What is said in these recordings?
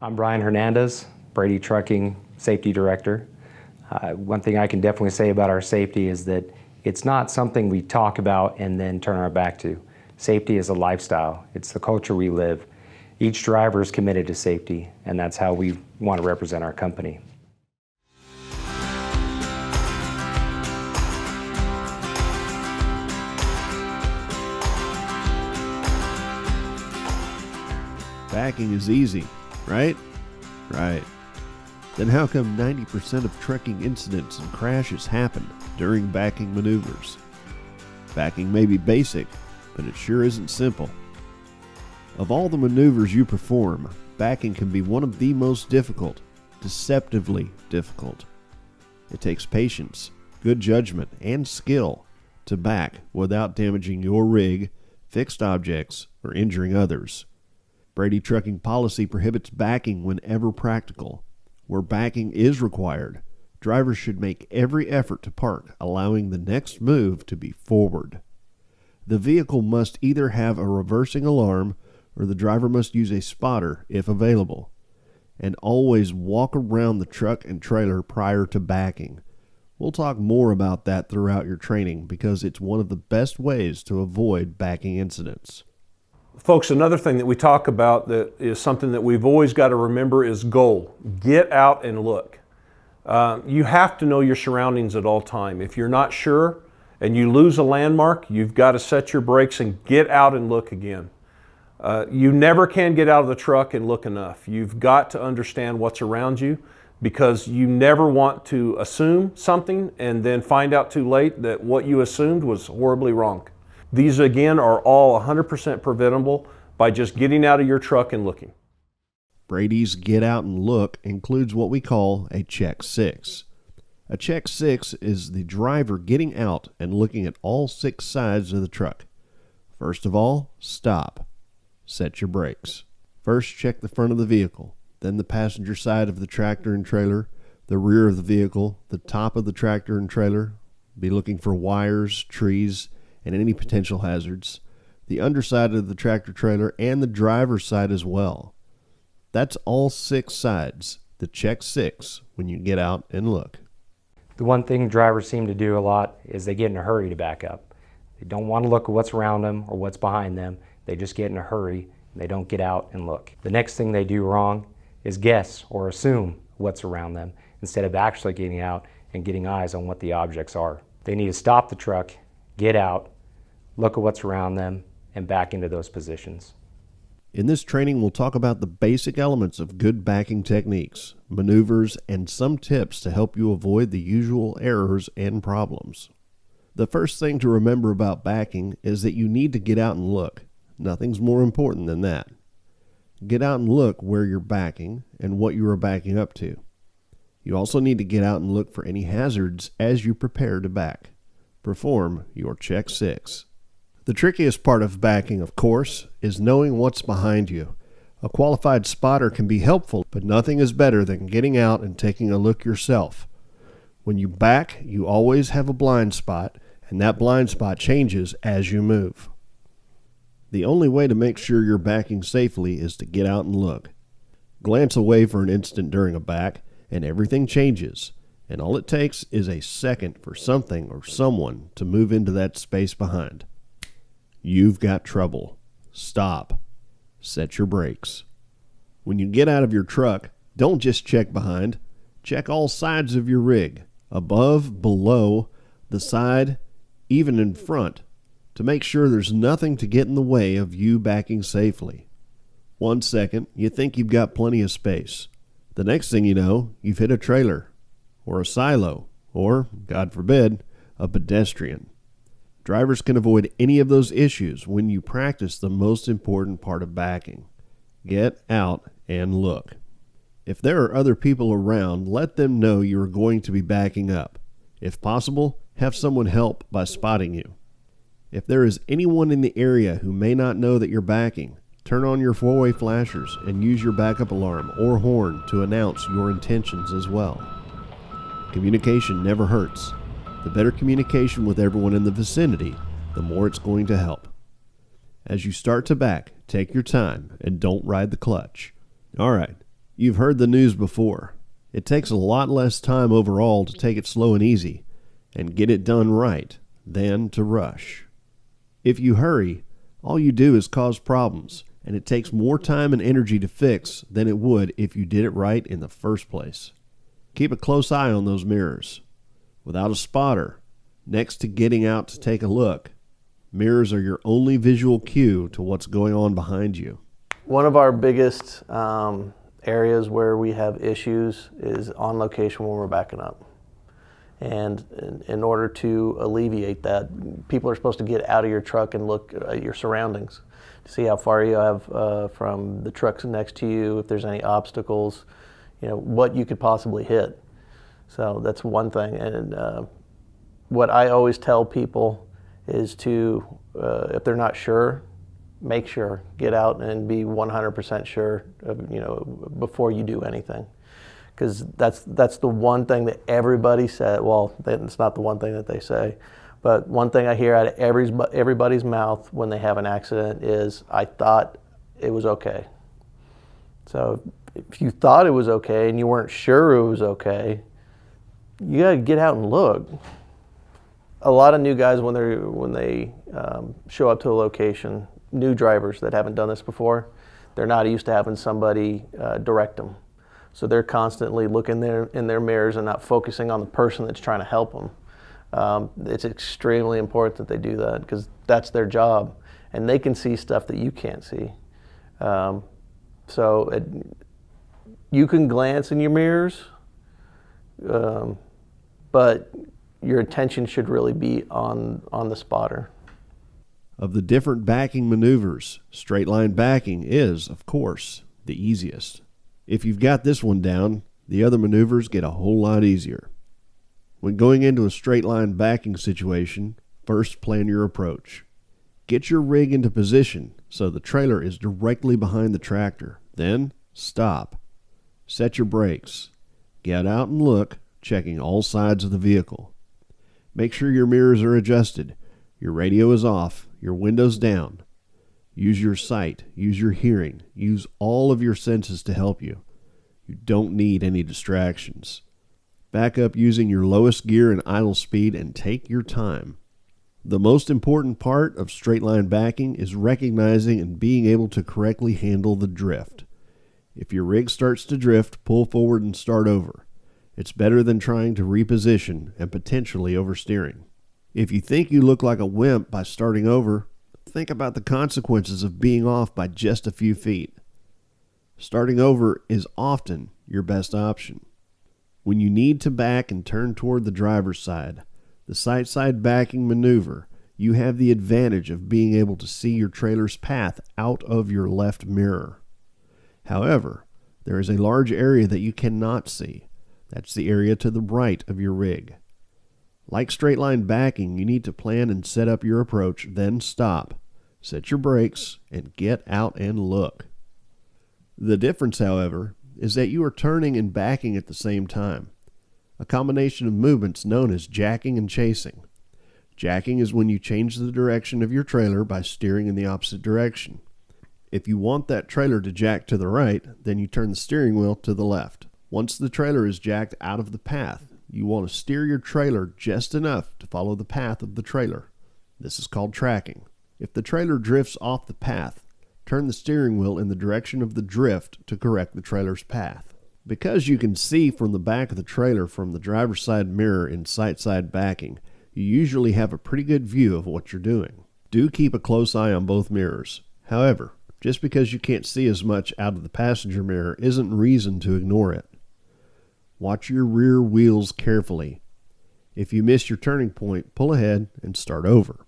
I'm Brian Hernandez, Brady Trucking Safety Director. One thing I can definitely say about our safety is that it's not something we talk about and then turn our back to. Safety is a lifestyle. It's the culture we live. Each driver is committed to safety, and that's how we want to represent our company. Backing is easy, right? Right. Then how come 90% of trucking incidents and crashes happen during backing maneuvers? Backing may be basic, but it sure isn't simple. Of all the maneuvers you perform, backing can be one of the most difficult, deceptively difficult. It takes patience, good judgment, and skill to back without damaging your rig, fixed objects, or injuring others. Brady Trucking policy prohibits backing whenever practical. Where backing is required, drivers should make every effort to park, allowing the next move to be forward. The vehicle must either have a reversing alarm or the driver must use a spotter if available. And always walk around the truck and trailer prior to backing. We'll talk more about that throughout your training because it's one of the best ways to avoid backing incidents. Folks, another thing that we talk about that is something that we've always got to remember is goal. Get out and look. You have to know your surroundings at all time. If you're not sure and you lose a landmark, you've got to set your brakes and get out and look again. You never can get out of the truck and look enough. You've got to understand what's around you because you never want to assume something and then find out too late that what you assumed was horribly wrong. These, again, are all 100% preventable by just getting out of your truck and looking. Brady's Get Out and Look includes what we call a Check 6. A Check 6 is the driver getting out and looking at all 6 sides of the truck. First of all, stop. Set your brakes. First, check the front of the vehicle, then the passenger side of the tractor and trailer, the rear of the vehicle, the top of the tractor and trailer. Be looking for wires, trees, and any potential hazards, the underside of the tractor trailer, and the driver's side as well. That's all 6 sides, the Check 6, when you get out and look. The one thing drivers seem to do a lot is they get in a hurry to back up. They don't want to look at what's around them or what's behind them. They just get in a hurry and they don't get out and look. The next thing they do wrong is guess or assume what's around them instead of actually getting out and getting eyes on what the objects are. They need to stop the truck, get out, look at what's around them, and back into those positions. In this training, we'll talk about the basic elements of good backing techniques, maneuvers, and some tips to help you avoid the usual errors and problems. The first thing to remember about backing is that you need to get out and look. Nothing's more important than that. Get out and look where you're backing and what you are backing up to. You also need to get out and look for any hazards as you prepare to back. Perform your Check 6. The trickiest part of backing, of course, is knowing what's behind you. A qualified spotter can be helpful, but nothing is better than getting out and taking a look yourself. When you back, you always have a blind spot, and that blind spot changes as you move. The only way to make sure you're backing safely is to get out and look. Glance away for an instant during a back, and everything changes, and all it takes is a second for something or someone to move into that space behind. You've got trouble. Stop. Set your brakes. When you get out of your truck, don't just check behind. Check all sides of your rig, above, below, the side, even in front, to make sure there's nothing to get in the way of you backing safely. 1 second, you think you've got plenty of space. The next thing you know, you've hit a trailer, or a silo, or, God forbid, a pedestrian. Drivers can avoid any of those issues when you practice the most important part of backing. Get out and look. If there are other people around, let them know you are going to be backing up. If possible, have someone help by spotting you. If there is anyone in the area who may not know that you're backing, turn on your 4-way flashers and use your backup alarm or horn to announce your intentions as well. Communication never hurts. The better communication with everyone in the vicinity, the more it's going to help. As you start to back, take your time and don't ride the clutch. All right, You've heard the news before. It takes a lot less time overall to take it slow and easy and get it done right than to rush. If you hurry, all you do is cause problems, and it takes more time and energy to fix than it would if you did it right in the first place. Keep a close eye on those mirrors. Without a spotter, next to getting out to take a look, mirrors are your only visual cue to what's going on behind you. One of our biggest areas where we have issues is on location when we're backing up. And in order to alleviate that, people are supposed to get out of your truck and look at your surroundings to see how far you have from the trucks next to you, if there's any obstacles, what you could possibly hit. So that's one thing. And what I always tell people is to, if they're not sure, make sure, get out and be 100% sure before you do anything. Because that's the one thing that everybody said. Well, it's not the one thing that they say, but one thing I hear out of everybody's mouth when they have an accident is, "I thought it was okay." So if you thought it was okay and you weren't sure it was okay, you got to get out and look. A lot of new guys when they show up to a location, new drivers that haven't done this before, they're not used to having somebody direct them. So they're constantly looking in their mirrors and not focusing on the person that's trying to help them. It's extremely important that they do that because that's their job, and they can see stuff that you can't see. You can glance in your mirrors, but your attention should really be on the spotter. Of the different backing maneuvers, straight line backing is, of course, the easiest. If you've got this one down, the other maneuvers get a whole lot easier. When going into a straight line backing situation, first plan your approach. Get your rig into position so the trailer is directly behind the tractor. Then, stop. Set your brakes. Get out and look, checking all sides of the vehicle. Make sure your mirrors are adjusted, your radio is off, your windows down. Use your sight, use your hearing, use all of your senses to help you. You don't need any distractions. Back up using your lowest gear and idle speed and take your time. The most important part of straight line backing is recognizing and being able to correctly handle the drift. If your rig starts to drift, pull forward and start over. It's better than trying to reposition and potentially oversteering. If you think you look like a wimp by starting over, think about the consequences of being off by just a few feet. Starting over is often your best option. When you need to back and turn toward the driver's side, the sight-side backing maneuver, you have the advantage of being able to see your trailer's path out of your left mirror. However, there is a large area that you cannot see. That's the area to the right of your rig. Like straight line backing, you need to plan and set up your approach, then stop, set your brakes, and get out and look. The difference, however, is that you are turning and backing at the same time, a combination of movements known as jacking and chasing. Jacking is when you change the direction of your trailer by steering in the opposite direction. If you want that trailer to jack to the right, then you turn the steering wheel to the left. Once the trailer is jacked out of the path, you want to steer your trailer just enough to follow the path of the trailer. This is called tracking. If the trailer drifts off the path, turn the steering wheel in the direction of the drift to correct the trailer's path. Because you can see from the back of the trailer from the driver's side mirror in sight-side backing, you usually have a pretty good view of what you're doing. Do keep a close eye on both mirrors. However, just because you can't see as much out of the passenger mirror isn't reason to ignore it. Watch your rear wheels carefully. If you miss your turning point, pull ahead and start over.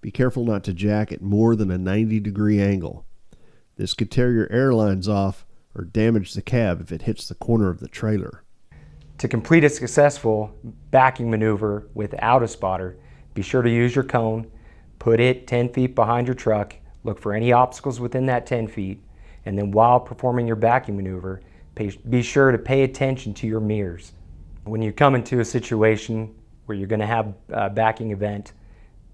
Be careful not to jack at more than a 90-degree angle. This could tear your airlines off or damage the cab if it hits the corner of the trailer. To complete a successful backing maneuver without a spotter, be sure to use your cone, put it 10 feet behind your truck, look for any obstacles within that 10 feet, and then while performing your backing maneuver, be sure to pay attention to your mirrors. When you come into a situation where you're going to have a backing event,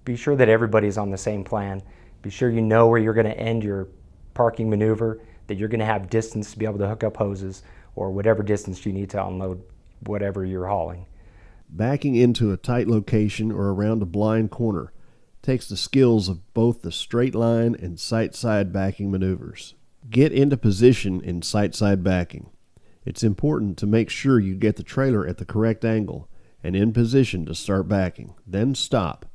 be sure that everybody's on the same plan. Be sure you know where you're going to end your parking maneuver, that you're going to have distance to be able to hook up hoses or whatever distance you need to unload whatever you're hauling. Backing into a tight location or around a blind corner takes the skills of both the straight line and sight side backing maneuvers. Get into position in sight side backing. It's important to make sure you get the trailer at the correct angle and in position to start backing. Then stop.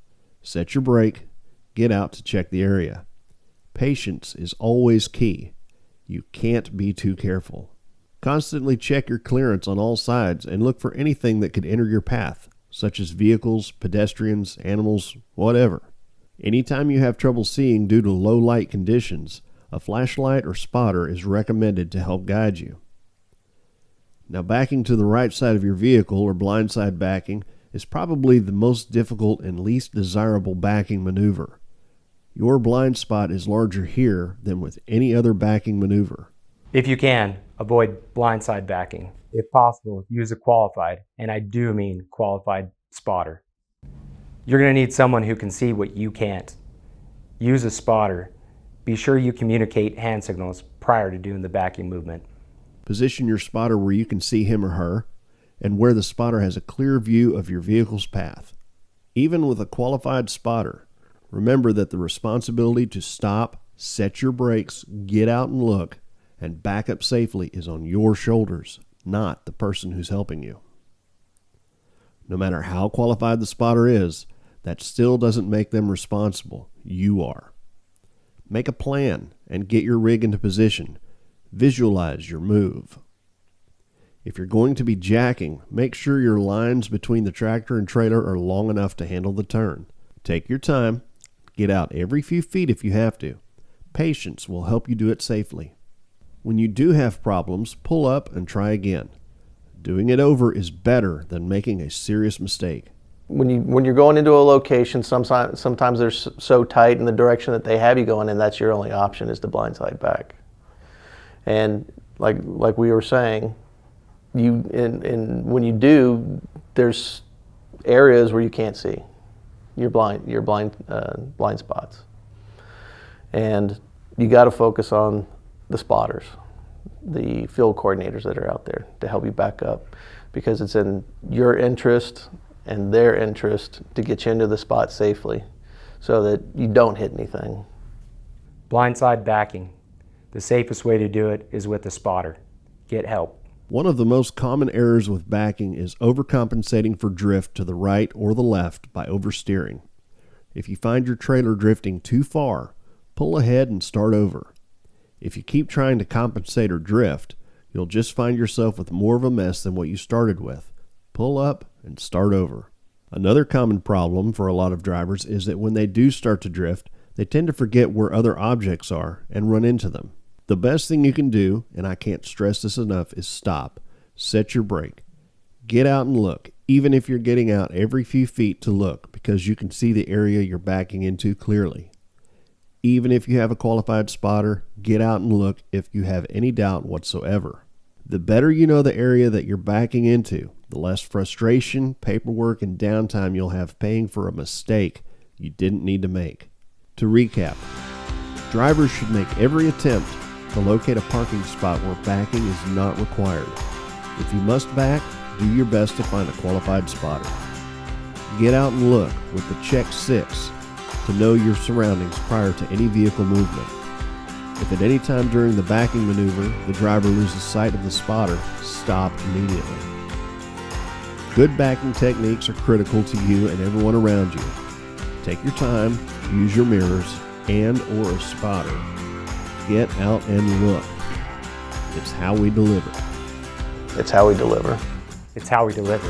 Set your brake. Get out to check the area. Patience is always key. You can't be too careful. Constantly check your clearance on all sides and look for anything that could enter your path, such as vehicles, pedestrians, animals, whatever. Anytime you have trouble seeing due to low light conditions, a flashlight or spotter is recommended to help guide you. Now, backing to the right side of your vehicle or blindside backing is probably the most difficult and least desirable backing maneuver. Your blind spot is larger here than with any other backing maneuver. If you can, avoid blindside backing. If possible, use a qualified, and I do mean qualified, spotter. You're going to need someone who can see what you can't. Use a spotter. Be sure you communicate hand signals prior to doing the backing movement. Position your spotter where you can see him or her, and where the spotter has a clear view of your vehicle's path. Even with a qualified spotter, remember that the responsibility to stop, set your brakes, get out and look, and back up safely is on your shoulders, not the person who's helping you. No matter how qualified the spotter is, that still doesn't make them responsible. You are. Make a plan and get your rig into position. Visualize your move. If you're going to be jacking, make sure your lines between the tractor and trailer are long enough to handle the turn. Take your time. Get out every few feet if you have to. Patience will help you do it safely. When you do have problems, pull up and try again. Doing it over is better than making a serious mistake. When you're going into a location, sometimes they're so tight in the direction that they have you going, and that's your only option is to blindside back. And like we were saying, when you do, there's areas where you can't see your blind spots, and you got to focus on the spotters, the field coordinators that are out there to help you back up, because it's in your interest and their interest to get you into the spot safely so that you don't hit anything. Blindside backing. The safest way to do it is with a spotter. Get help. One of the most common errors with backing is overcompensating for drift to the right or the left by oversteering. If you find your trailer drifting too far, pull ahead and start over. If you keep trying to compensate or drift, you'll just find yourself with more of a mess than what you started with. Pull up and start over. Another common problem for a lot of drivers is that when they do start to drift, they tend to forget where other objects are and run into them. The best thing you can do, and I can't stress this enough, is stop. Set your brake. Get out and look, even if you're getting out every few feet to look, because you can see the area you're backing into clearly. Even if you have a qualified spotter, get out and look if you have any doubt whatsoever. The better you know the area that you're backing into, the less frustration, paperwork, and downtime you'll have paying for a mistake you didn't need to make. To recap, drivers should make every attempt to locate a parking spot where backing is not required. If you must back, do your best to find a qualified spotter. Get out and look with the check 6 to know your surroundings prior to any vehicle movement. If at any time during the backing maneuver the driver loses sight of the spotter, stop immediately. Good backing techniques are critical to you and everyone around you. Take your time, use your mirrors and or a spotter. Get out and look. It's how we deliver. It's how we deliver. It's how we deliver.